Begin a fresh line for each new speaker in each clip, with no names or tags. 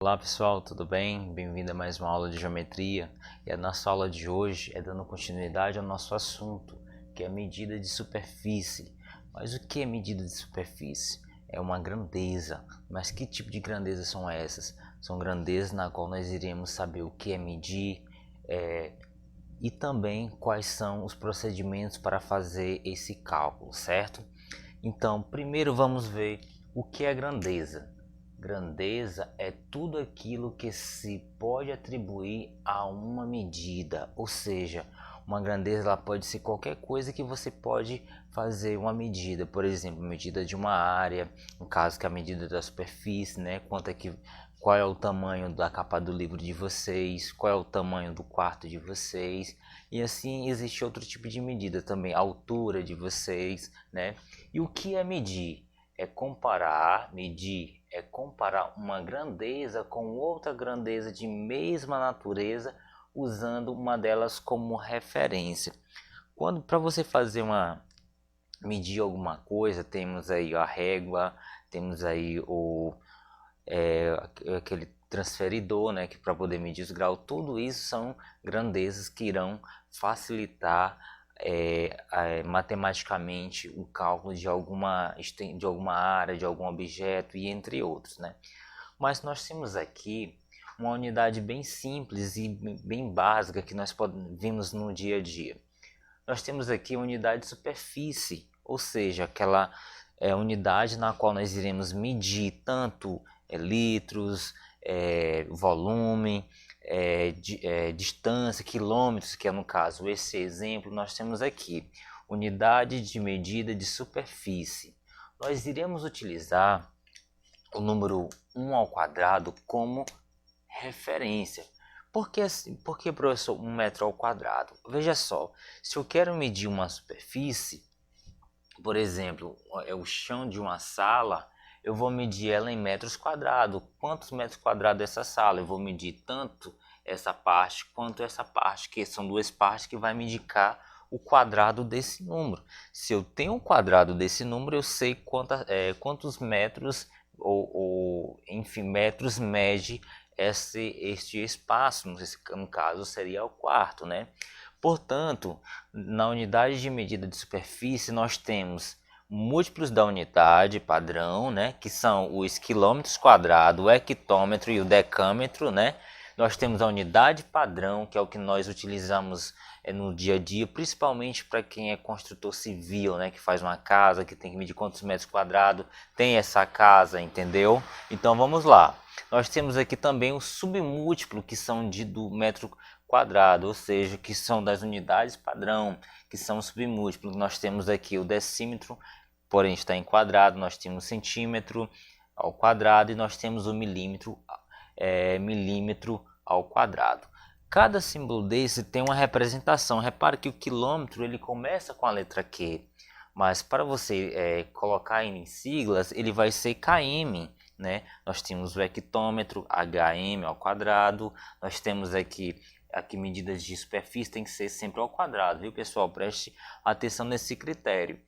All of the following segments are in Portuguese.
Olá pessoal, tudo bem? Bem-vindo a mais uma aula de geometria. E a nossa aula de hoje é dando continuidade ao nosso assunto, que é a medida de superfície. Mas o que é medida de superfície? É uma grandeza. Mas que tipo de grandeza são essas? São grandezas na qual nós iremos saber o que é medir e também quais são os procedimentos para fazer esse cálculo, certo? Então, primeiro vamos ver o que é grandeza. Grandeza é tudo aquilo que se pode atribuir a uma medida, ou seja, uma grandeza ela pode ser qualquer coisa que você pode fazer uma medida, por exemplo, medida de uma área, no caso que é a medida da superfície, né? Qual é o tamanho da capa do livro de vocês, qual é o tamanho do quarto de vocês, e assim existe outro tipo de medida também, a altura de vocês, né? E o que é medir? Medir é comparar uma grandeza com outra grandeza de mesma natureza, usando uma delas como referência. Quando para você fazer medir alguma coisa, temos aí a régua, temos aí aquele transferidor, né, que para poder medir os graus, tudo isso são grandezas que irão facilitar matematicamente o cálculo de alguma área, de algum objeto e entre outros, né? Mas nós temos aqui uma unidade bem simples e bem básica que nós vimos no dia a dia. Nós temos aqui a unidade de superfície, ou seja, aquela unidade na qual nós iremos medir tanto litros, volume, distância, quilômetros, que é no caso esse exemplo, nós temos aqui unidade de medida de superfície. Nós iremos utilizar o número 1 ao quadrado como referência. Por que, professor, 1 metro ao quadrado? Veja só, se eu quero medir uma superfície, por exemplo, é o chão de uma sala, eu vou medir ela em metros quadrados. Quantos metros quadrados é essa sala? Eu vou medir tanto essa parte quanto essa parte, que são duas partes que vai me indicar o quadrado desse número. Se eu tenho o quadrado desse número, eu sei quantos metros enfim, metros mede este espaço, no caso seria o quarto, né? Portanto, na unidade de medida de superfície nós temos múltiplos da unidade padrão, né, que são os quilômetros quadrados, o hectômetro e o decâmetro, né? Nós temos a unidade padrão, que é o que nós utilizamos no dia a dia, principalmente para quem é construtor civil, né, que faz uma casa, que tem que medir quantos metros quadrados tem essa casa, entendeu? Então vamos lá. Nós temos aqui também o submúltiplo, que são do metro quadrado, ou seja, que são das unidades padrão, que são submúltiplos. Nós temos aqui o decímetro, porém está em quadrado, nós temos o centímetro ao quadrado e nós temos o milímetro ao quadrado. Cada símbolo desse tem uma representação. Repare que o quilômetro ele começa com a letra Q, mas para você colocar em siglas, ele vai ser km, né? Nós temos o hectômetro, hm ao quadrado. Nós temos aqui medidas de superfície tem que ser sempre ao quadrado, viu pessoal? Preste atenção nesse critério.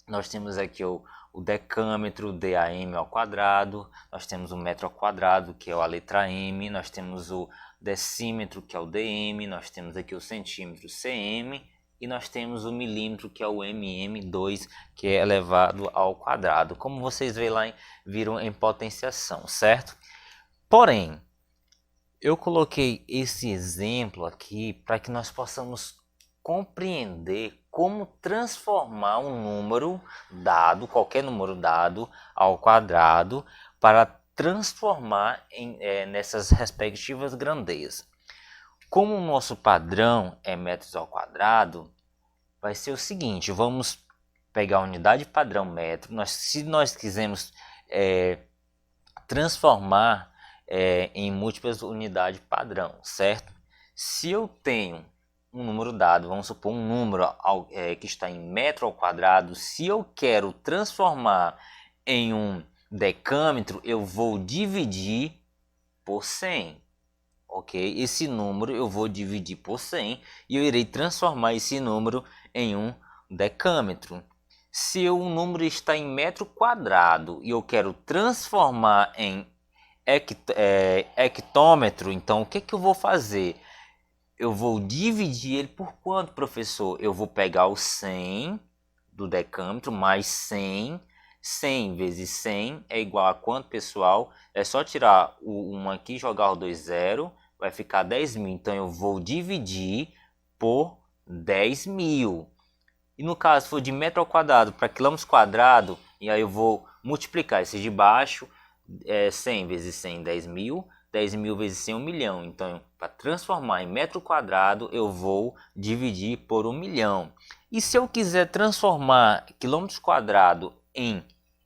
Nós temos aqui o decâmetro, DAM ao quadrado, nós temos o metro ao quadrado, que é a letra M, nós temos o decímetro, que é o DM, nós temos aqui o centímetro, CM, e nós temos o milímetro, que é o MM2, que é elevado ao quadrado, como vocês viram em potenciação, certo? Porém, eu coloquei esse exemplo aqui para que nós possamos compreender como transformar um número dado, qualquer número dado, ao quadrado, para transformar nessas respectivas grandezas. Como o nosso padrão é metros ao quadrado, vai ser o seguinte, vamos pegar a unidade padrão metro, se nós quisermos transformar em múltiplas unidades padrão, certo? Se eu tenho um número dado, vamos supor um número que está em metro ao quadrado, se eu quero transformar em um decâmetro, eu vou dividir por 100, ok? Esse número eu vou dividir por 100 e eu irei transformar esse número em um decâmetro. Se o número está em metro quadrado e eu quero transformar em hectômetro, então o que que eu vou fazer? Eu vou dividir ele por quanto, professor? Eu vou pegar o 100 do decâmetro mais 100. 100 vezes 100 é igual a quanto, pessoal? É só tirar o 1 aqui e jogar o 2 zero, vai ficar 10.000. Então eu vou dividir por 10.000. E no caso for de metro ao quadrado para quilômetros quadrado, e aí eu vou multiplicar esse de baixo, 100 vezes 100, 10.000. 10.000 vezes 100, 1 milhão. Então, para transformar em metro quadrado, eu vou dividir por 1 milhão. E se eu quiser transformar quilômetros quadrados em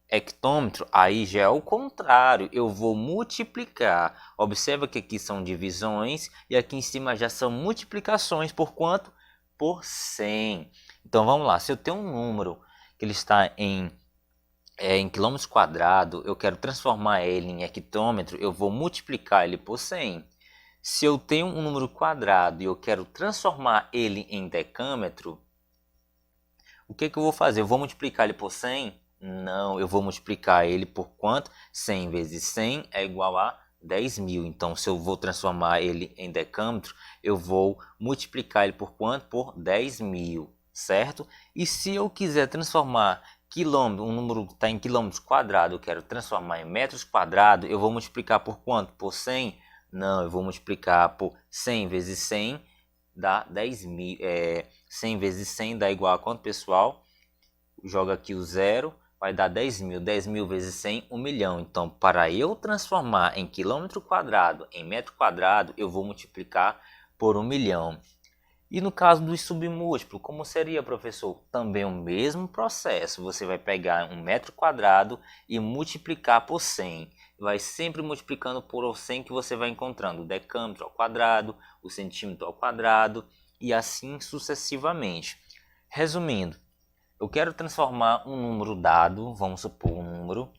hectômetro, aí já é o contrário. Eu vou multiplicar. Observa que aqui são divisões e aqui em cima já são multiplicações. Por quanto? Por 100. Então, vamos lá. Se eu tenho um número que ele está em quilômetros quadrados, eu quero transformar ele em hectômetro, eu vou multiplicar ele por 100. Se eu tenho um número quadrado e eu quero transformar ele em decâmetro, o que que eu vou fazer? Eu vou multiplicar ele por 100? Não, eu vou multiplicar ele por quanto? 100 vezes 100 é igual a 10.000. Então, se eu vou transformar ele em decâmetro, eu vou multiplicar ele por quanto? Por 10.000, certo? E se eu quiser transformar quilômetro, um número que está em quilômetros quadrados, eu quero transformar em metros quadrados, eu vou multiplicar por quanto? Por 100? Não, eu vou multiplicar por 100 vezes 100, dá 10.000. 100 vezes 100 dá igual a quanto, pessoal? Joga aqui o zero, vai dar 10.000. 10.000 vezes 100, 1 milhão. Então, para eu transformar em quilômetro quadrado, em metro quadrado, eu vou multiplicar por 1 milhão. E no caso dos submúltiplos, como seria, professor? Também o mesmo processo. Você vai pegar um metro quadrado e multiplicar por 100. Vai sempre multiplicando por 100 que você vai encontrando o decâmetro ao quadrado, o centímetro ao quadrado e assim sucessivamente. Resumindo, eu quero transformar um número dado, vamos supor um número,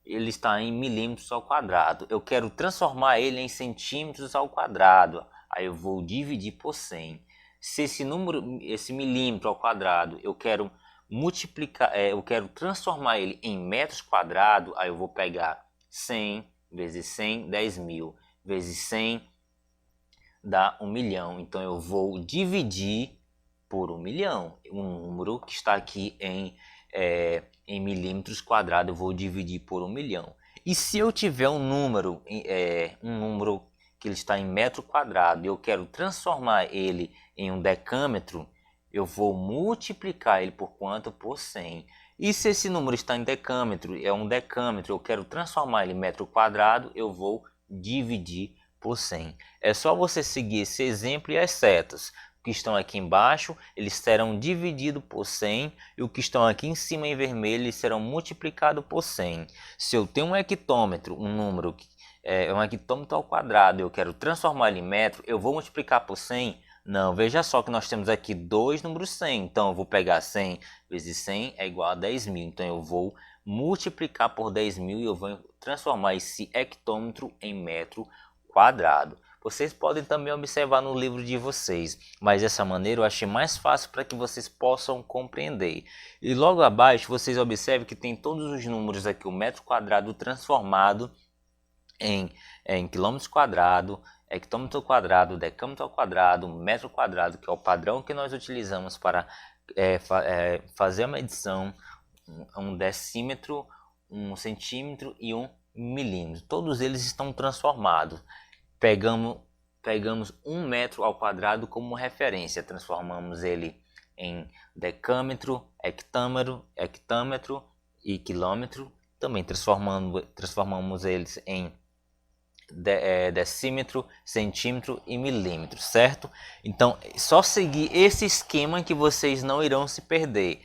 ele está em milímetros ao quadrado. Eu quero transformar ele em centímetros ao quadrado. Aí eu vou dividir por 100. Se esse número, esse milímetro ao quadrado, eu quero multiplicar, eu quero transformar ele em metros quadrados, aí eu vou pegar 100 vezes 100, 10.000 vezes 100 dá 1 milhão. Então eu vou dividir por 1 milhão. Um número que está aqui em milímetros quadrados, eu vou dividir por 1 milhão. E se eu tiver um número que ele está em metro quadrado e eu quero transformar ele em um decâmetro, eu vou multiplicar ele por quanto? Por 100. E se esse número está em decâmetro, é um decâmetro, eu quero transformar ele em metro quadrado, eu vou dividir por 100. É só você seguir esse exemplo e as setas. O que estão aqui embaixo, eles serão divididos por 100, e o que estão aqui em cima em vermelho, eles serão multiplicados por 100. Se eu tenho um hectômetro, um número um hectômetro ao quadrado, eu quero transformar ele em metro, eu vou multiplicar por 100? Não, veja só que nós temos aqui dois números 100, então eu vou pegar 100 vezes 100 é igual a 10.000, então eu vou multiplicar por 10.000 e eu vou transformar esse hectômetro em metro quadrado. Vocês podem também observar no livro de vocês, mas dessa maneira eu achei mais fácil para que vocês possam compreender. E logo abaixo vocês observam que tem todos os números aqui, o metro quadrado transformado em quilômetros quadrados, hectômetro ao quadrado, decâmetro ao quadrado, metro quadrado, que é o padrão que nós utilizamos para fazer a medição, um decímetro, um centímetro e um milímetro. Todos eles estão transformados. Pegamos 1 metro ao quadrado como referência, transformamos ele em decâmetro, hectômetro e quilômetro. Também transformamos eles em decímetro, centímetro e milímetro, certo? Então, só seguir esse esquema que vocês não irão se perder.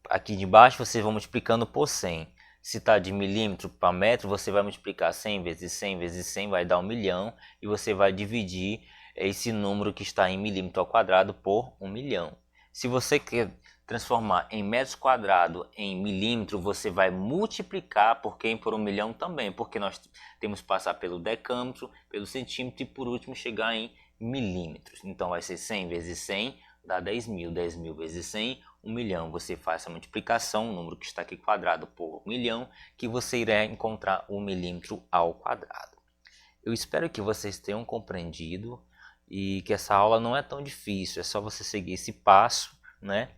Aqui de baixo vocês vão multiplicando por 100. Se está de milímetro para metro, você vai multiplicar 100 vezes 100 vezes 100, vai dar 1 milhão. E você vai dividir esse número que está em milímetro ao quadrado por 1 milhão. Se você quer transformar em metros quadrados em milímetro, você vai multiplicar por 1 milhão também, porque nós temos que passar pelo decâmetro, pelo centímetro e por último chegar em milímetros. Então vai ser 100 vezes 100 dá 10.000, 10.000 vezes 100, 1 milhão. Você faz a multiplicação, o número que está aqui quadrado por 1 milhão, que você irá encontrar 1 milímetro ao quadrado. Eu espero que vocês tenham compreendido e que essa aula não é tão difícil, é só você seguir esse passo, né,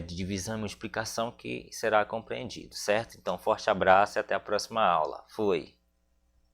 de divisão e multiplicação que será compreendido, certo? Então, forte abraço e até a próxima aula. Fui!